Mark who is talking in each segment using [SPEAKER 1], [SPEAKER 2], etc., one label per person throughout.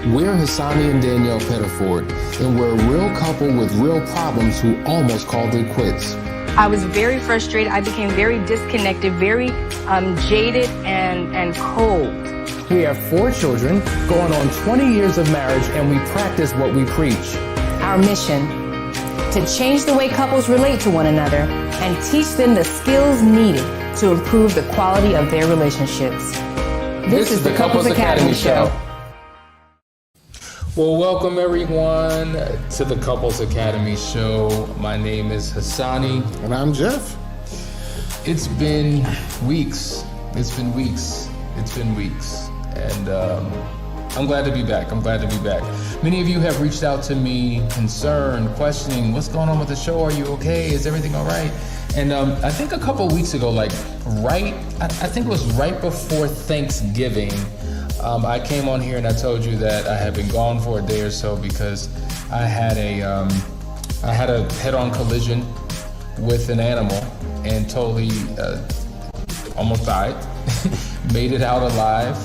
[SPEAKER 1] We're Hassani and Danielle Pettiford, and we're a real couple with real problems who almost called it quits.
[SPEAKER 2] I was very frustrated. I became very disconnected, very jaded and cold.
[SPEAKER 3] We have 4 children, going on 20 years of marriage, and we practice what we preach.
[SPEAKER 4] Our mission, to change the way couples relate to one another and teach them the skills needed to improve the quality of their relationships. This is the Couples Academy Show.
[SPEAKER 1] Well, welcome everyone to the Couples Academy Show. My name is Hassani.
[SPEAKER 5] And I'm Jeff.
[SPEAKER 1] It's been weeks. And I'm glad to be back. Many of you have reached out to me concerned, questioning, what's going on with the show? Are you okay? Is everything all right? And I think a couple of weeks ago, I think it was right before Thanksgiving, I came on here and I told you that I had been gone for a day or so because I had a head-on collision with an animal and totally almost died, made it out alive.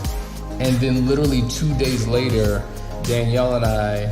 [SPEAKER 1] And then literally 2 days later, Danielle and I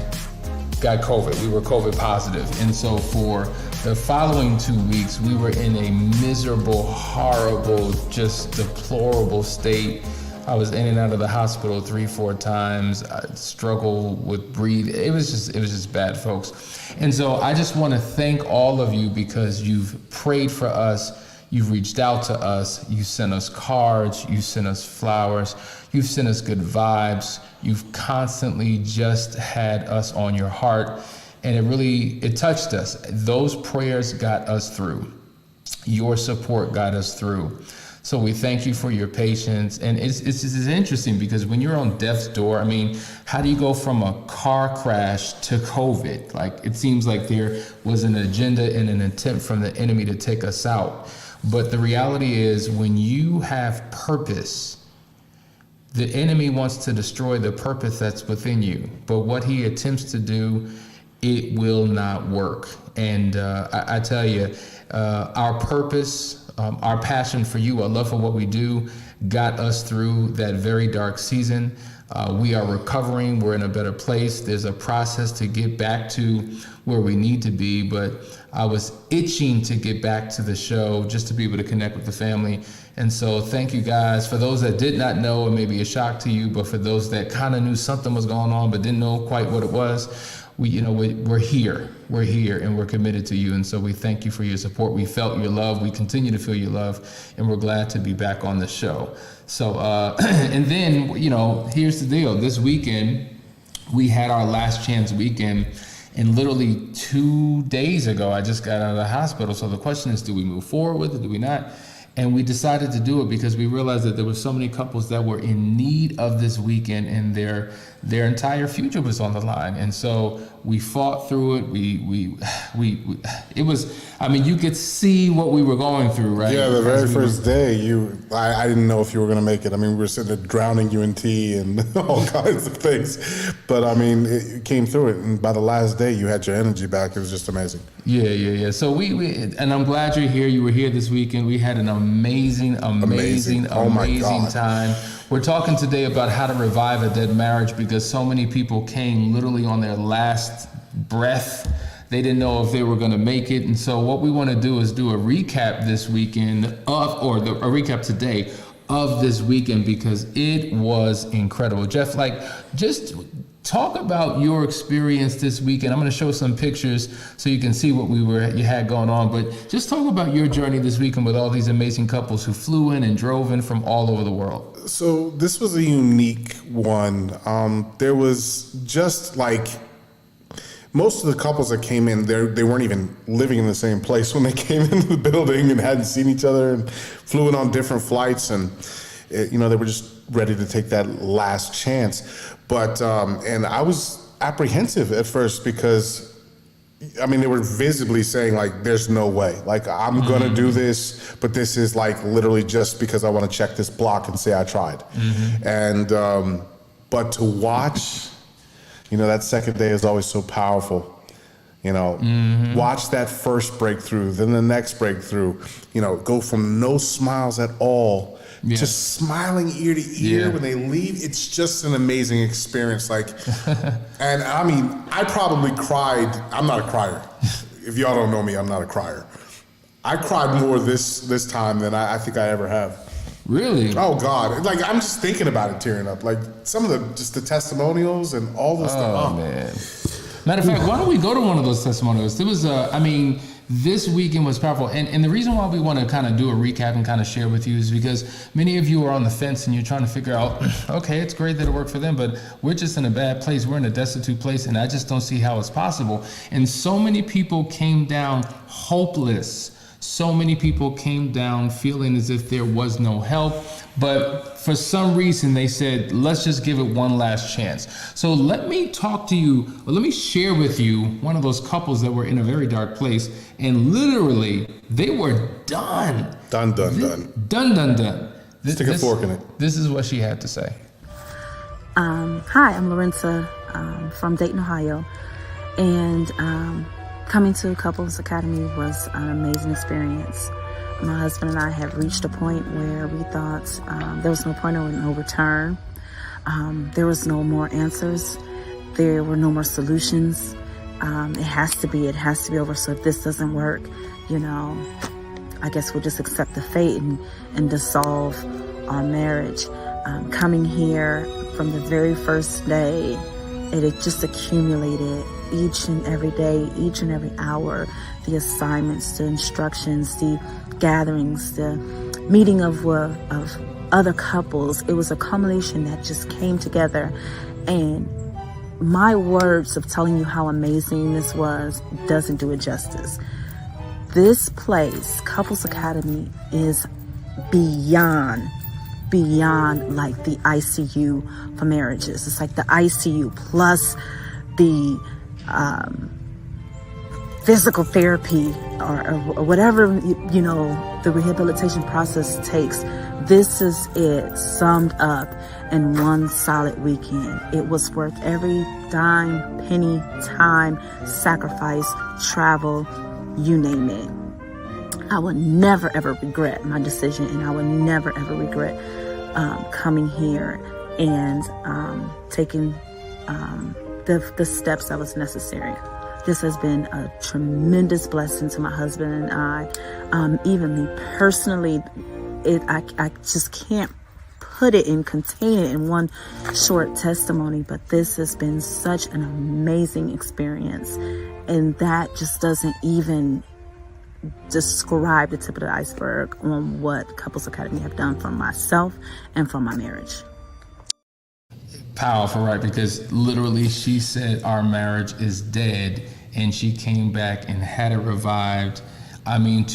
[SPEAKER 1] got COVID. We were COVID positive. And so for the following 2 weeks, we were in a miserable, horrible, just deplorable state. I was in and out of the hospital 3-4 times. I struggled with breathing. It was just bad, folks. And so I just want to thank all of you because you've prayed for us. You've reached out to us. You sent us cards. You sent us flowers. You've sent us good vibes. You've constantly just had us on your heart. And it touched us. Those prayers got us through. Your support got us through. So we thank you for your patience. And it's interesting because when you're on death's door, how do you go from a car crash to COVID? It seems like there was an agenda and an attempt from the enemy to take us out. But the reality is when you have purpose, the enemy wants to destroy the purpose that's within you. But what he attempts to do, it will not work. And I tell you, our purpose, our passion for you, our love for what we do, got us through that very dark season. We are recovering. We're in a better place. There's a process to get back to where we need to be, but I was itching to get back to the show just to be able to connect with the family. And so thank you guys. For those that did not know, it may be a shock to you, but for those that kind of knew something was going on but didn't know quite what it was, we're here, and we're committed to you. And so we thank you for your support. We felt your love. We continue to feel your love, and we're glad to be back on the show. So, and then, here's the deal. This weekend, we had our last chance weekend, and literally 2 days ago, I just got out of the hospital. So the question is, do we move forward with it? Do we not? And we decided to do it because we realized that there were so many couples that were in need of this weekend, and their entire future was on the line. And so we fought through it. It was, you could see what we were going through, right?
[SPEAKER 5] Yeah, the very first day, I didn't know if you were going to make it. We were sitting there drowning you in tea and all kinds of things. But it came through it. And by the last day, you had your energy back. It was just amazing.
[SPEAKER 1] Yeah. So and I'm glad you're here. You were here this weekend. We had an amazing time. We're talking today about how to revive a dead marriage because so many people came literally on their last breath. They didn't know if they were going to make it. And so what we want to do is do a recap this weekend a recap today of this weekend because it was incredible. Jeff, just talk about your experience this weekend. I'm going to show some pictures so you can see what you had going on, but just talk about your journey this weekend with all these amazing couples who flew in and drove in from all over the world.
[SPEAKER 5] So this was a unique one. There was just most of the couples that came in, they weren't even living in the same place when they came into the building and hadn't seen each other and flew in on different flights. And, they were just ready to take that last chance. But, and I was apprehensive at first because, they were visibly saying there's no way, I'm going to do this, but this is literally just because I want to check this block and say I tried. Mm-hmm. And, but to watch, that second day is always so powerful. Watch that first breakthrough, then the next breakthrough, go from no smiles at all just smiling ear to ear
[SPEAKER 1] Yeah.
[SPEAKER 5] when they leave. It's just an amazing experience. Like, and I mean, I probably cried. I'm not a crier. If y'all don't know me, I'm not a crier. I cried more this time than I think I ever have.
[SPEAKER 1] Really?
[SPEAKER 5] Oh God! Like I'm just thinking about it, tearing up. Like some of the testimonials and all those stuff.
[SPEAKER 1] Oh man. Matter of fact, why don't we go to one of those testimonials? There was this weekend was powerful. And the reason why we want to kind of do a recap and kind of share with you is because many of you are on the fence and you're trying to figure out, okay, it's great that it worked for them, but we're just in a bad place. We're in a destitute place, and I just don't see how it's possible. And so many people came down hopeless. So many people came down feeling as if there was no help, but for some reason they said, let's just give it one last chance. So let me talk to you, or let me share with you one of those couples that were in a very dark place, and literally they were done.
[SPEAKER 5] Done.
[SPEAKER 1] Done.
[SPEAKER 5] Stick a fork in it.
[SPEAKER 1] This is what she had to say.
[SPEAKER 6] Hi, I'm Lorenza from Dayton, Ohio, and coming to Couples Academy was an amazing experience. My husband and I have reached a point where we thought there was no point of no return. There was no more answers. There were no more solutions. It has to be over. So if this doesn't work, I guess we'll just accept the fate and dissolve our marriage. Coming here from the very first day, it had just accumulated each and every day, each and every hour, the assignments, the instructions, the gatherings, the meeting of other couples. It was a culmination that just came together, and my words of telling you how amazing this was doesn't do it justice. This place, Couples Academy, is beyond like the ICU for marriages. It's like the ICU plus the physical therapy or whatever, the rehabilitation process takes. This is it summed up in one solid weekend. It was worth every dime, penny, time, sacrifice, travel, you name it. I will never ever regret my decision, and I will never ever regret coming here and taking the steps that was necessary. This has been a tremendous blessing to my husband and I. Even me personally, I just can't put it and contain it in one short testimony, but this has been such an amazing experience, and that just doesn't even describe the tip of the iceberg on what Couples Academy have done for myself and for my marriage.
[SPEAKER 1] Powerful, right? Because literally she said our marriage is dead, and she came back and had it revived. I mean,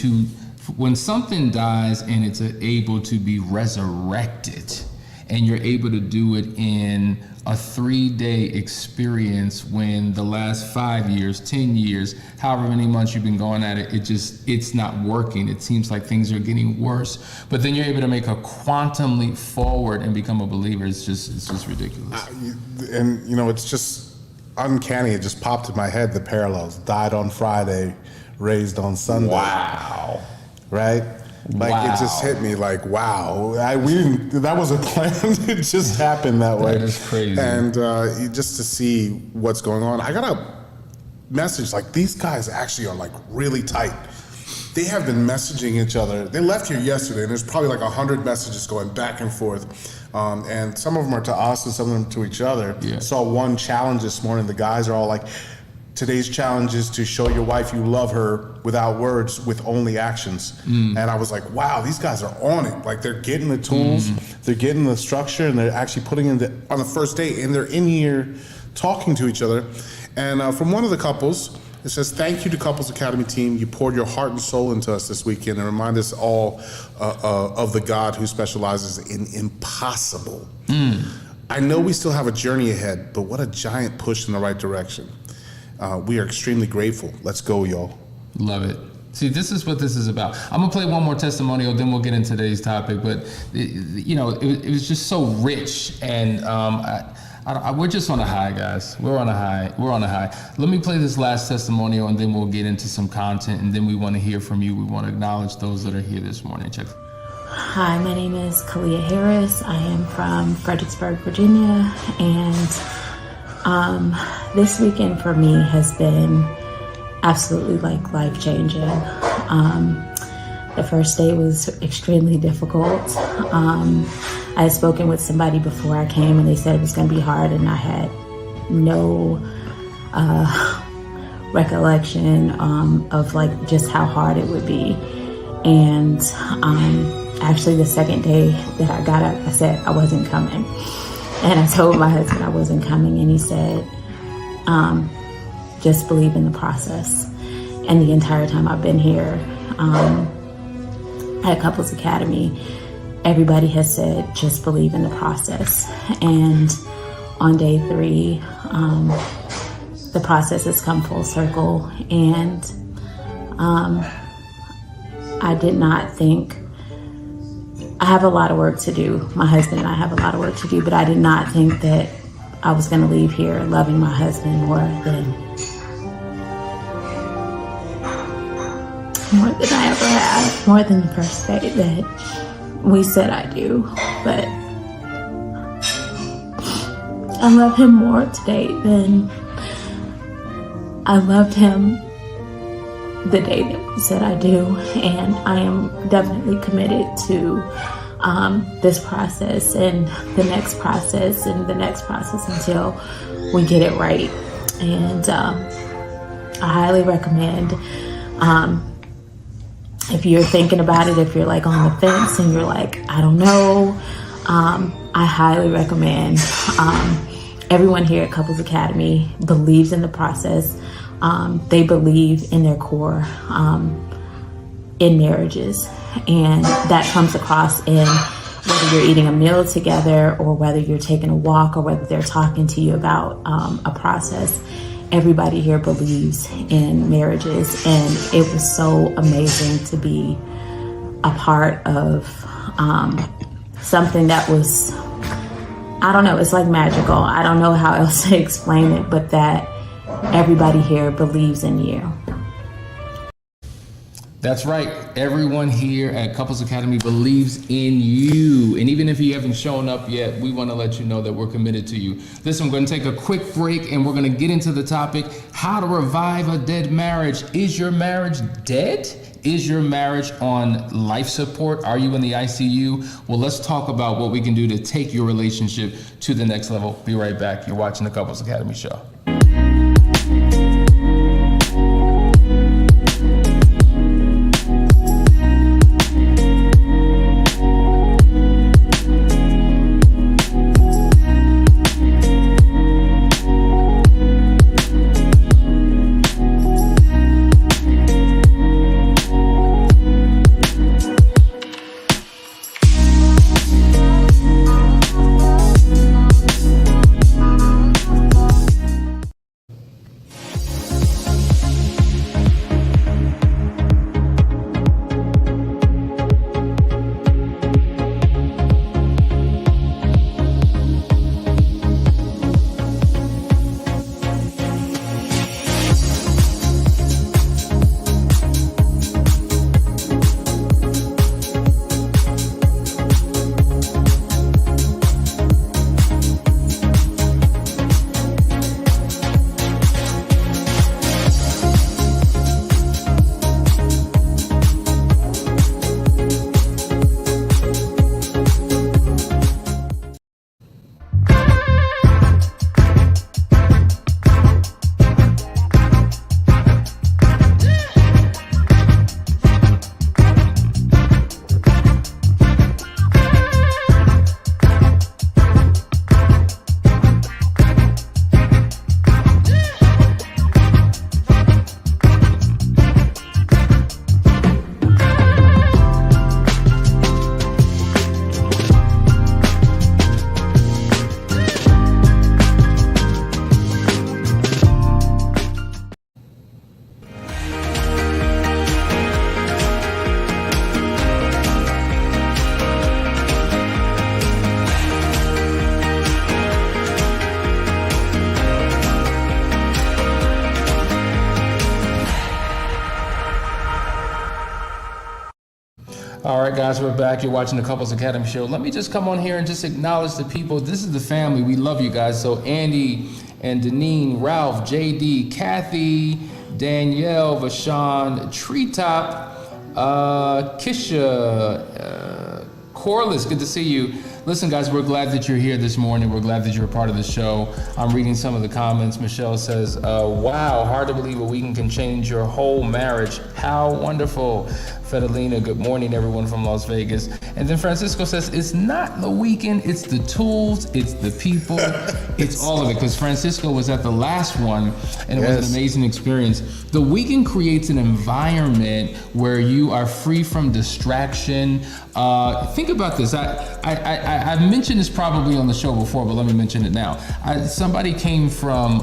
[SPEAKER 1] when something dies and it's able to be resurrected, and you're able to do it in a 3-day experience, when the last 5 years, 10 years, however many months you've been going at it, it's not working. It seems like things are getting worse. But then you're able to make a quantum leap forward and become a believer. It's just ridiculous.
[SPEAKER 5] And it's just uncanny. It just popped in my head, the parallels. Died on Friday, raised on Sunday.
[SPEAKER 1] Wow.
[SPEAKER 5] Right? Like,
[SPEAKER 1] wow.
[SPEAKER 5] It just hit me like, wow. That wasn't planned. It just happened that way.
[SPEAKER 1] That is crazy.
[SPEAKER 5] And just to see what's going on, I got a message, like, these guys actually are like really tight. They have been messaging each other. They left here yesterday, and there's probably like 100 messages going back and forth. And some of them are to us and some of them to each other.
[SPEAKER 1] Yeah.
[SPEAKER 5] Saw one challenge this morning. The guys are all like, today's challenge is to show your wife you love her without words, with only actions. And I was like, wow, these guys are on it. Like, they're getting the tools, they're getting the structure, and they're actually putting on the first date, and they're in here talking to each other. And from one of the couples, it says, thank you to Couples Academy team. You poured your heart and soul into us this weekend and remind us all of the God who specializes in impossible. I know we still have a journey ahead, but what a giant push in the right direction. We are extremely grateful. Let's go, y'all.
[SPEAKER 1] Love it. See, this is what this is about. I'm going to play one more testimonial, then we'll get into today's topic. But, it was just so rich. And we're just on a high, guys. We're on a high. Let me play this last testimonial, and then we'll get into some content. And then we want to hear from you. We want to acknowledge those that are here this morning. Check.
[SPEAKER 6] Hi, my name is Kalia Harris. I am from Fredericksburg, Virginia, and this weekend for me has been absolutely like life-changing. The first day was extremely difficult. I had spoken with somebody before I came and they said it was going to be hard, and I had no recollection of like just how hard it would be. And actually the second day that I got up, I said I wasn't coming. And I told my husband I wasn't coming, and he said, just believe in the process. And the entire time I've been here at Couples Academy, everybody has said, just believe in the process. And on day 3, the process has come full circle. And I did not think, I have a lot of work to do. My husband and I have a lot of work to do, but I did not think that I was going to leave here loving my husband more than I ever have, more than the first day that we said I do. But I love him more today than I loved him the day that we said I do. And I am definitely committed to this process and the next process and the next process until we get it right. And I highly recommend, if you're thinking about it, if you're like on the fence and you're like, I don't know, I highly recommend. Everyone here at Couples Academy believes in the process. They believe in their core in marriages, and that comes across in whether you're eating a meal together or whether you're taking a walk or whether they're talking to you about a process. Everybody here believes in marriages, and it was so amazing to be a part of something that was, I don't know, it's like magical. I don't know how else to explain it, but that everybody here believes in you.
[SPEAKER 1] That's right. Everyone here at Couples Academy believes in you. And even if you haven't shown up yet, we want to let you know that we're committed to you. Listen, we're going to take a quick break and we're going to get into the topic, how to revive a dead marriage. Is your marriage dead? Is your marriage on life support? Are you in the ICU? Well, let's talk about what we can do to take your relationship to the next level. Be right back. You're watching the Couples Academy show. All right, guys, we're back. You're watching the Couples Academy show. Let me just come on here and just acknowledge the people. This is the family. We love you guys. So Andy and Deneen, Ralph, JD, Kathy, Danielle, Vashawn, Treetop, Kisha, Corliss, good to see you. Listen, guys, we're glad that you're here this morning. We're glad that you're a part of the show. I'm reading some of the comments. Michelle says, wow, hard to believe a weekend can change your whole marriage. How wonderful. Fedalina, good morning, everyone from Las Vegas. And then Francisco says, it's not the weekend, it's the tools, it's the people, it's all of it. Because Francisco was at the last one, and it was an amazing experience. The weekend creates an environment where you are free from distraction. Think about this. I've mentioned this probably on the show before, but let me mention it now. Somebody came from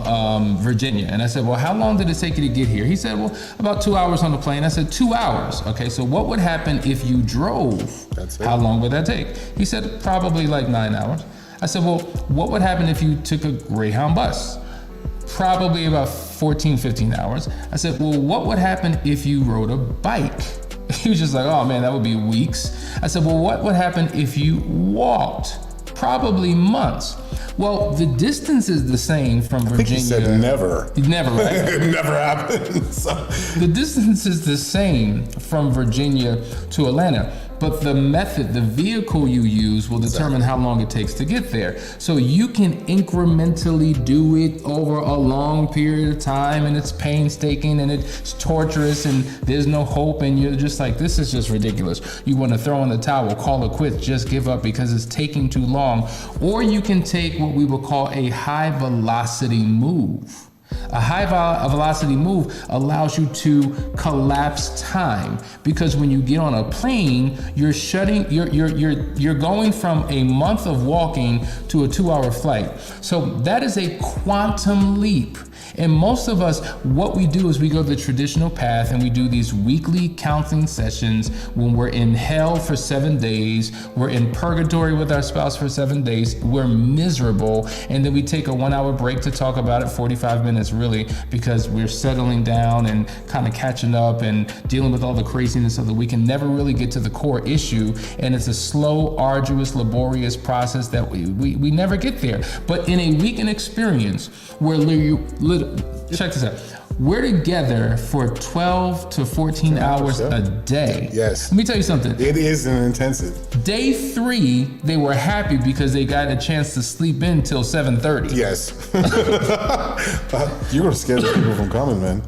[SPEAKER 1] Virginia, and I said, well, how long did it take you to get here? He said, well, about 2 hours on the plane. I said, 2 hours. Okay, so what would happen if you drove? That's it. How long would that take? He said, probably like 9 hours. I said, well, what would happen if you took a Greyhound bus? Probably about 14, 15 hours. I said, well, what would happen if you rode a bike? He was just like, oh man, that would be weeks. I said, well, what would happen if you walked? Probably months. Well, the distance is the same from Virginia.
[SPEAKER 5] I think he said never.
[SPEAKER 1] Never, right?
[SPEAKER 5] It never happened. So.
[SPEAKER 1] The distance is the same from Virginia to Atlanta, but the method, the vehicle you use will determine how long it takes to get there. So you can incrementally do it over a long period of time, and it's painstaking and it's torturous and there's no hope, and you're just like, this is just ridiculous. You want to throw in the towel, call it quits, just give up because it's taking too long. Or you can take what we would call a high velocity move. A high velocity move allows you to collapse time, because when you get on a plane, you're going from a month of walking to a 2-hour flight. So that is a quantum leap. And most of us, what we do is we go the traditional path and we do these weekly counseling sessions when we're in hell for 7 days, we're in purgatory with our spouse for 7 days, we're miserable, and then we take a 1-hour break to talk about it, 45 minutes really, because we're settling down and kind of catching up and dealing with all the craziness of the week and never really get to the core issue. And it's a slow, arduous, laborious process that we never get there. But in a weekend experience where check this out. We're together for 12 to 14 hours a day.
[SPEAKER 5] Yes.
[SPEAKER 1] Let me tell you something.
[SPEAKER 5] It is an intensive.
[SPEAKER 1] Day 3, they were happy because they got a chance to sleep in till 7:30.
[SPEAKER 5] Yes. You're going to scare the people from coming, man.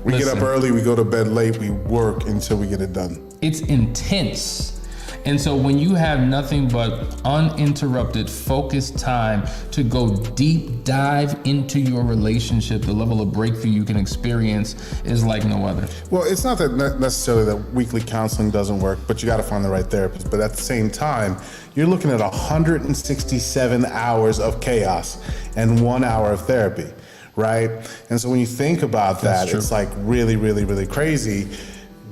[SPEAKER 5] We get up early, we go to bed late, we work until we get it done.
[SPEAKER 1] It's intense. And so when you have nothing but uninterrupted, focused time to go deep dive into your relationship, the level of breakthrough you can experience is like no other.
[SPEAKER 5] Well, it's not that necessarily that weekly counseling doesn't work, but you got to find the right therapist. But at the same time, you're looking at 167 hours of chaos and 1 hour of therapy, right? And so when you think about that, it's like really, really, really crazy.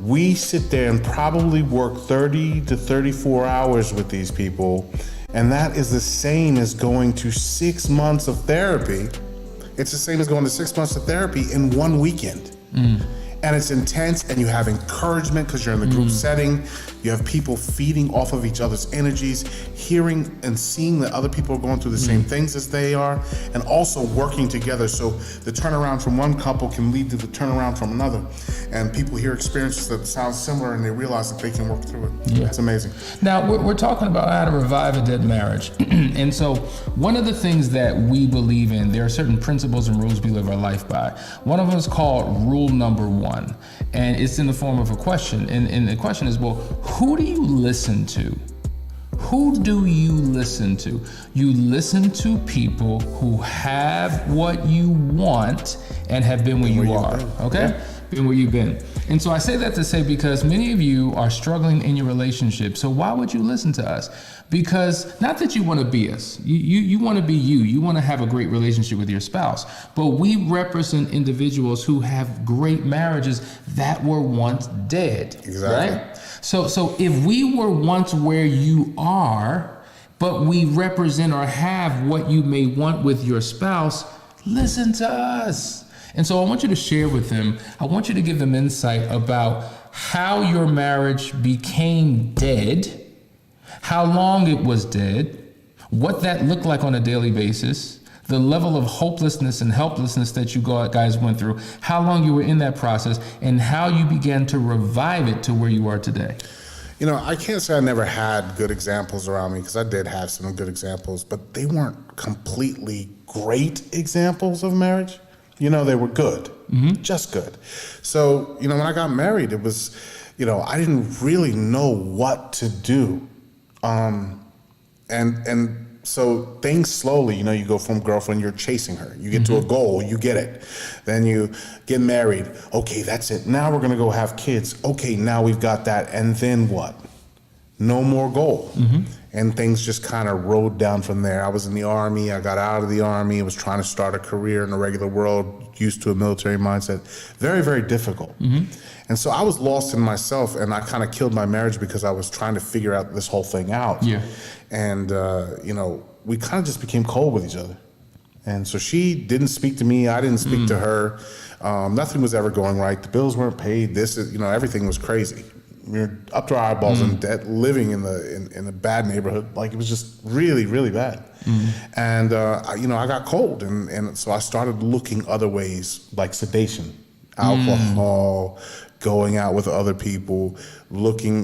[SPEAKER 5] We sit there and probably work 30 to 34 hours with these people, and that is the same as going to 6 months of therapy. It's the same as going to 6 months of therapy in one weekend. And it's intense, and you have encouragement because you're in the group setting. You have people feeding off of each other's energies, hearing and seeing that other people are going through the same things as they are, and also working together. So the turnaround from one couple can lead to the turnaround from another. And people hear experiences that sound similar, and they realize that they can work through it. Yeah. It's amazing.
[SPEAKER 1] Now, we're talking about how to revive a dead marriage. And so one of the things that we believe in, there are certain principles and rules we live our life by. One of them is called rule number 1. And it's in the form of a question. And the question is, well, who do you listen to? Who do you listen to? You listen to people who have what you want and have been where you are, okay? Yeah. Been where you've been. And so I say that to say, because many of you are struggling in your relationship. So why would you listen to us? Because not that you want to be us. You want to be you. You want to have a great relationship with your spouse. But we represent individuals who have great marriages that were once dead.
[SPEAKER 5] Exactly.
[SPEAKER 1] Right? So if we were once where you are, but we represent or have what you may want with your spouse, listen to us. And so I want you to share with them, I want you to give them insight about how your marriage became dead, how long it was dead, what that looked like on a daily basis, the level of hopelessness and helplessness that you guys went through, how long you were in that process, and how you began to revive it to where you are today.
[SPEAKER 5] You know, I can't say I never had good examples around me, because I did have some good examples, but they weren't completely great examples of marriage. You know, they were good, just good. So, you know, when I got married, it was, you know, I didn't really know what to do. And so things slowly, you know, you go from girlfriend, you're chasing her. You get to a goal, you get it. Then you get married. Okay, that's it. Now we're going to go have kids. Okay, now we've got that. And then what? No more goal. And things just kind of rode down from there. I was in the Army. I got out of the Army. I was trying to start a career in the regular world, used to a military mindset. Very, very difficult. And so I was lost in myself, and I kind of killed my marriage because I was trying to figure out this whole thing out. And, you know, we kind of just became cold with each other. And so she didn't speak to me. I didn't speak to her. Nothing was ever going right. The bills weren't paid. You know, everything was crazy. We were up to our eyeballs in debt, living in a bad neighborhood. Like, it was just really, really bad. And, you know, I got cold. And so I started looking other ways, like sedation, alcohol, going out with other people, looking,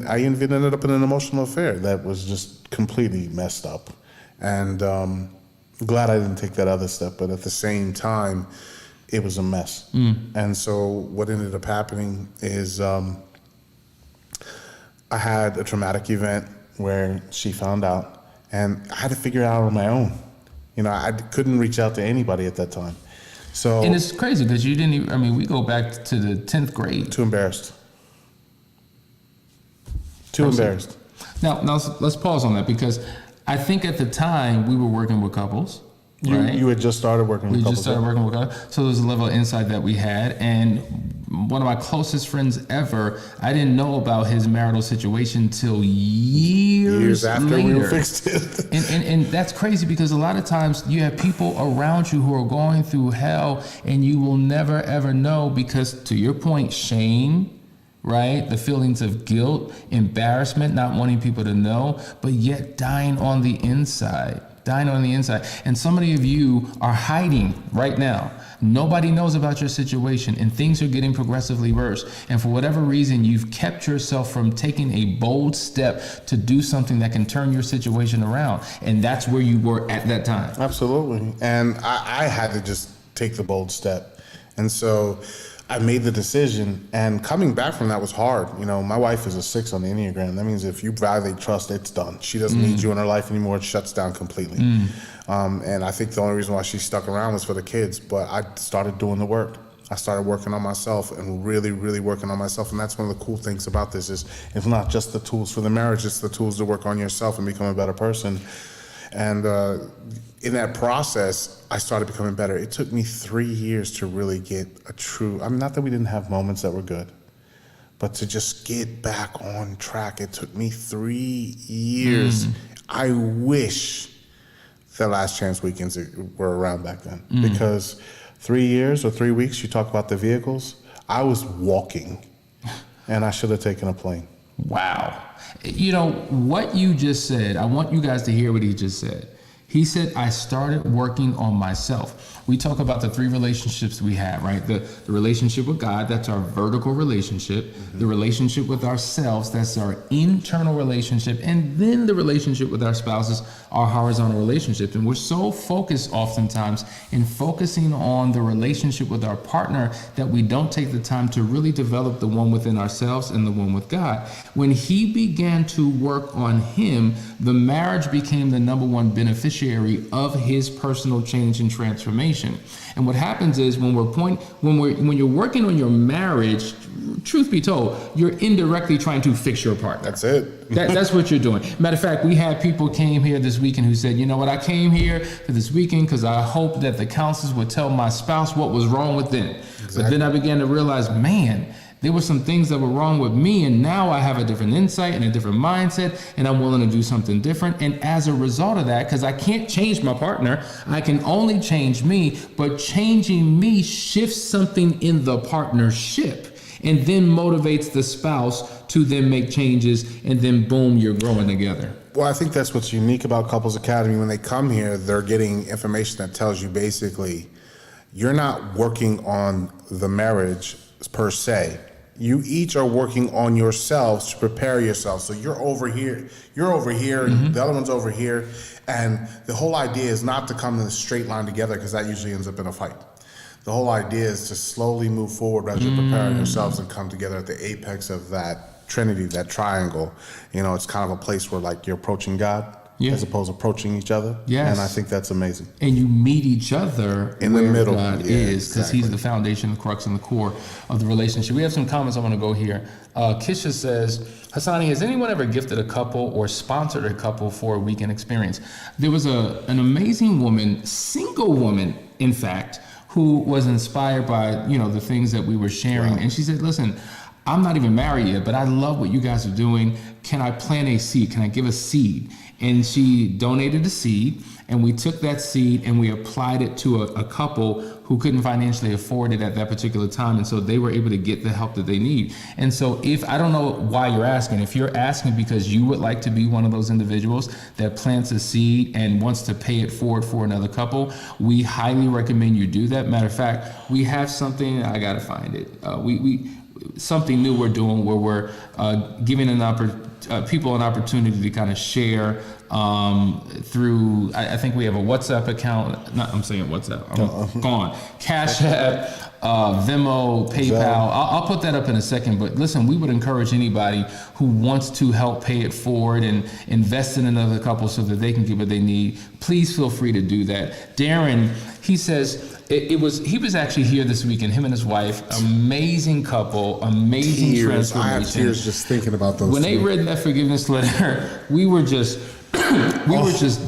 [SPEAKER 5] I even ended up in an emotional affair that was just completely messed up. And glad I didn't take that other step, but at the same time, it was a mess. And so what ended up happening is I had a traumatic event where she found out, and I had to figure it out on my own. You know, I couldn't reach out to anybody at that time. So,
[SPEAKER 1] and it's crazy because you didn't even, I mean, we go back to the 10th grade.
[SPEAKER 5] Too embarrassed. Embarrassed.
[SPEAKER 1] Now let's pause on that, because I think at the time we were working with couples. Right?
[SPEAKER 5] You had just started working with couples.
[SPEAKER 1] We just started working with couples. So there's a level of insight that we had. And one of my closest friends ever, I didn't know about his marital situation till years
[SPEAKER 5] after
[SPEAKER 1] later.
[SPEAKER 5] we fixed it.
[SPEAKER 1] And that's crazy, because a lot of times you have people around you who are going through hell, and you will never ever know, because, to your point, shame, right? The feelings of guilt, embarrassment, not wanting people to know, but yet dying on the inside. And so many of you are hiding right now. Nobody knows about your situation, and things are getting progressively worse. And for whatever reason, you've kept yourself from taking a bold step to do something that can turn your situation around. And that's where you were at that time.
[SPEAKER 5] Absolutely. And I had to just take the bold step. And so I made the decision, and coming back from that was hard. You know, my wife is a 6 on the Enneagram. That means if you violate trust, it's done. She doesn't need you in her life anymore. It shuts down completely. And I think the only reason why she stuck around was for the kids. But I started doing the work. I started working on myself, and really, really working on myself. And that's one of the cool things about this is it's not just the tools for the marriage, it's the tools to work on yourself and become a better person. And in that process, I started becoming better. It took me 3 years to really get a true, I mean, not that we didn't have moments that were good, but to just get back on track. It took me 3 years. I wish the Last Chance weekends were around back then, because 3 years or 3 weeks, you talk about the vehicles, I was walking, and I should have taken a plane.
[SPEAKER 1] Wow. You know, what you just said, I want you guys to hear what he just said. He said, I started working on myself. We talk about the 3 relationships we have, right? The relationship with God, that's our vertical relationship. The relationship with ourselves, that's our internal relationship. And then the relationship with our spouses, our horizontal relationship. And we're so focused oftentimes in focusing on the relationship with our partner that we don't take the time to really develop the one within ourselves and the one with God. When he began to work on him, the marriage became the number one beneficiary of his personal change and transformation. And what happens is when you're working on your marriage, truth be told, you're indirectly trying to fix your partner.
[SPEAKER 5] That's it.
[SPEAKER 1] That's what you're doing. Matter of fact, we had people came here this weekend who said, you know what, I came here for this weekend because I hoped that the counselors would tell my spouse what was wrong with them. Exactly. But then I began to realize, man, there were some things that were wrong with me, and now I have a different insight and a different mindset, and I'm willing to do something different. And as a result of that, because I can't change my partner, I can only change me, but changing me shifts something in the partnership. and then motivates the spouse to then make changes, and then boom, you're growing together.
[SPEAKER 5] Well, I think that's what's unique about Couples Academy. When they come here, they're getting information that tells you basically you're not working on the marriage per se. You each are working on yourselves to prepare yourselves. So you're over here, and the other one's over here. And the whole idea is not to come in a straight line together, because that usually ends up in a fight. The whole idea is to slowly move forward as you're preparing yourselves and come together at the apex of that trinity, that triangle. You know, it's kind of a place where like you're approaching God as opposed to approaching each other.
[SPEAKER 1] Yes.
[SPEAKER 5] And I think that's amazing.
[SPEAKER 1] And you meet each other
[SPEAKER 5] in the middle.
[SPEAKER 1] God is, because he's the foundation, the crux, and the core of the relationship. We have some comments I want to go here. Kisha says, Hassani, has anyone ever gifted a couple or sponsored a couple for a weekend experience? There was an amazing woman, single woman, in fact, who was inspired by, you know, the things that we were sharing. Wow. And she said, listen, I'm not even married yet, but I love what you guys are doing. Can I plant a seed? Can I give a seed? And she donated a seed, and we took that seed and we applied it to a couple who couldn't financially afford it at that particular time. And so they were able to get the help that they need. And so I don't know why you're asking. If you're asking because you would like to be one of those individuals that plants a seed and wants to pay it forward for another couple, we highly recommend you do that. Matter of fact, we have something, I gotta find it. Something new we're doing where we're giving people an opportunity to kind of share through, I think we have a WhatsApp account. I'm saying WhatsApp. I'm gone. Cash App, Venmo, PayPal. I'll put that up in a second. But listen, we would encourage anybody who wants to help pay it forward and invest in another couple so that they can get what they need. Please feel free to do that. Darren, he says, he was actually here this weekend, him and his wife, amazing couple, amazing transformation.
[SPEAKER 5] I have tears just thinking about those.
[SPEAKER 1] When they read that forgiveness letter, we were just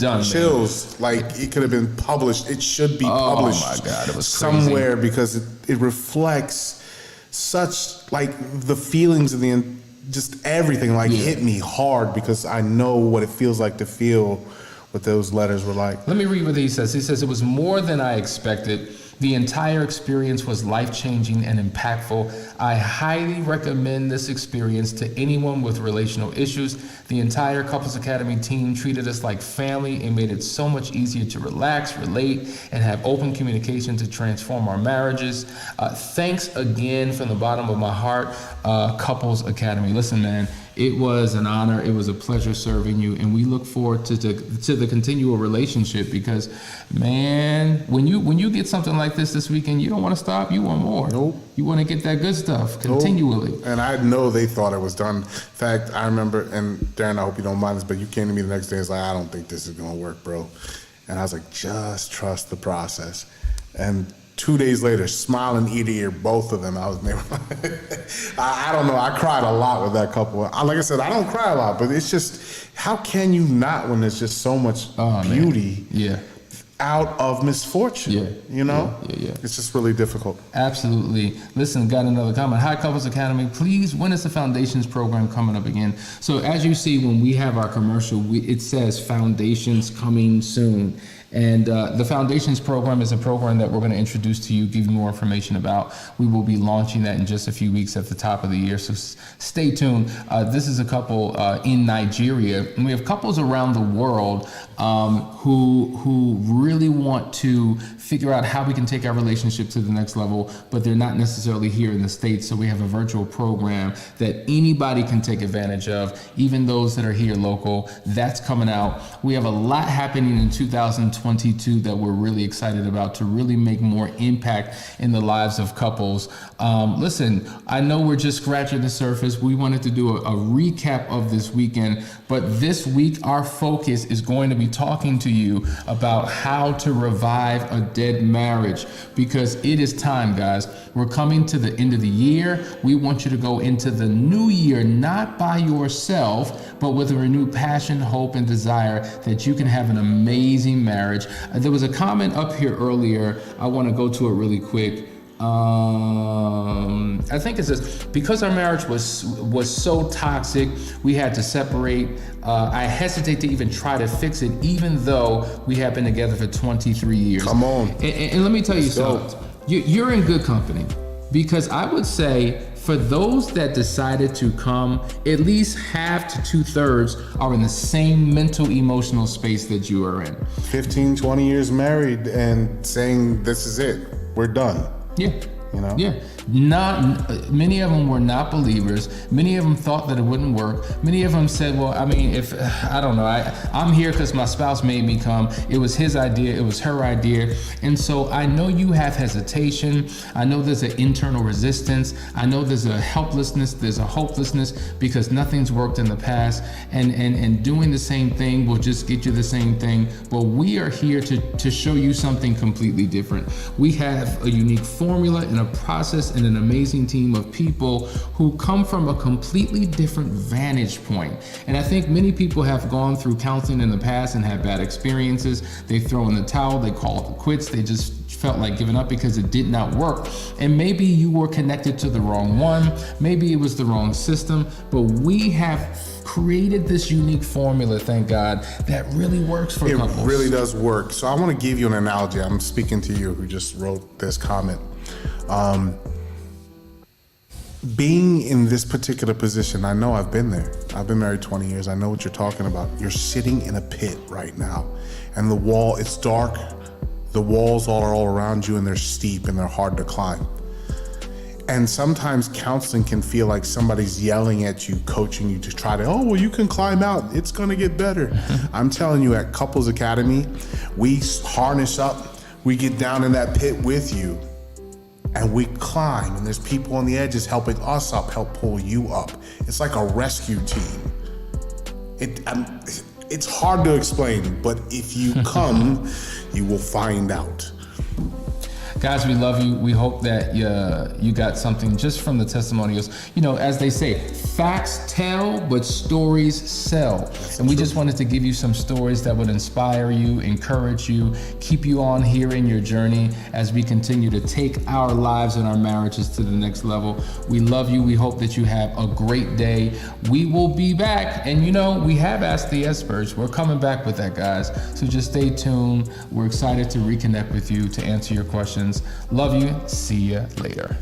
[SPEAKER 1] done.
[SPEAKER 5] Chills. Like, it could have been published. It should be published.
[SPEAKER 1] Oh my God, it was crazy.
[SPEAKER 5] Somewhere, because it reflects such, like, the feelings and just everything, like, hit me hard, because I know what it feels like to feel what those letters were like.
[SPEAKER 1] Let me read what he says. He says, it was more than I expected. The entire experience was life-changing and impactful. I highly recommend this experience to anyone with relational issues. The entire Couples Academy team treated us like family and made it so much easier to relax, relate, and have open communication to transform our marriages. Thanks again from the bottom of my heart, Couples Academy. Listen, man, it was an honor. It was a pleasure serving you, and we look forward to the continual relationship, because, man, when you get something like this weekend, you don't want to stop. You want more.
[SPEAKER 5] Nope.
[SPEAKER 1] You want to get that good stuff continually.
[SPEAKER 5] Nope. And I know they thought it was done. In fact, I remember, and Darren, I hope you don't mind this, but you came to me the next day and was like, I don't think this is going to work, bro. And I was like, just trust the process. And 2 days later, smiling ear to ear, both of them. I don't know. I cried a lot with that couple. Like I said, I don't cry a lot, but it's just, how can you not when there's just so much beauty out of misfortune? You know? Yeah. It's just really difficult.
[SPEAKER 1] Absolutely. Listen, got another comment. Hi, Couples Academy. Please, when is the Foundations program coming up again? So as you see, when we have our commercial, it says Foundations coming soon. And the Foundations program is a program that we're going to introduce to you, give you more information about. We will be launching that in just a few weeks at the top of the year, so stay tuned. This is a couple in Nigeria, and we have couples around the world who really want to figure out how we can take our relationship to the next level, but they're not necessarily here in the States. So we have a virtual program that anybody can take advantage of, even those that are here local. That's coming out. We have a lot happening in 2022 that we're really excited about to really make more impact in the lives of couples. Listen, I know we're just scratching the surface. We wanted to do a recap of this weekend, but this week our focus is going to be talking to you about how to revive a dead marriage, because it is time, guys. We're coming to the end of the year. We want you to go into the new year not by yourself, but with a renewed passion, hope, and desire that you can have an amazing marriage. There was a comment up here earlier. I want to go to it really quick. I think it says, because our marriage was so toxic, we had to separate. I hesitate to even try to fix it, even though we have been together for 23 years.
[SPEAKER 5] Come on.
[SPEAKER 1] And let me tell you something. You're in good company, because I would say For those that decided to come, at least half to 2/3 are in the same mental, emotional space that you are in.
[SPEAKER 5] 15, 20 years married and saying, this is it, we're done.
[SPEAKER 1] Yeah.
[SPEAKER 5] You know?
[SPEAKER 1] Yeah. Many of them were not believers. Many of them thought that it wouldn't work. Many of them said, well, I mean, I don't know, I'm here because my spouse made me come. It was his idea. It was her idea. And so I know you have hesitation. I know there's an internal resistance. I know there's a helplessness. There's a hopelessness because nothing's worked in the past. And doing the same thing will just get you the same thing. But we are here to show you something completely different. We have a unique formula and a process and an amazing team of people who come from a completely different vantage point. And I think many people have gone through counseling in the past and had bad experiences. They throw in the towel, they call it quits, they just felt like giving up because it did not work. And maybe you were connected to the wrong one, maybe it was the wrong system, but we have created this unique formula, thank God, that really works for couples. It
[SPEAKER 5] really does work. So I want to give you an analogy. I'm speaking to you who just wrote this comment. Being in this particular position, I know I've been there. I've been married 20 years. I know what you're talking about. You're sitting in a pit right now, and the wall, it's dark. The walls are all around you, and they're steep and they're hard to climb. And sometimes counseling can feel like somebody's yelling at you, coaching you to try to, oh, well, you can climb out. It's going to get better. I'm telling you, at Couples Academy, we harness up, we get down in that pit with you, and we climb, and there's people on the edges helping us up, help pull you up. It's like a rescue team. It's hard to explain, but if you come, you will find out.
[SPEAKER 1] Guys, we love you. We hope that you got something just from the testimonials. You know, as they say, facts tell, but stories sell. And we just wanted to give you some stories that would inspire you, encourage you, keep you on here in your journey as we continue to take our lives and our marriages to the next level. We love you. We hope that you have a great day. We will be back. And you know, we have asked the experts. We're coming back with that, guys. So just stay tuned. We're excited to reconnect with you to answer your questions. Love you. See ya later.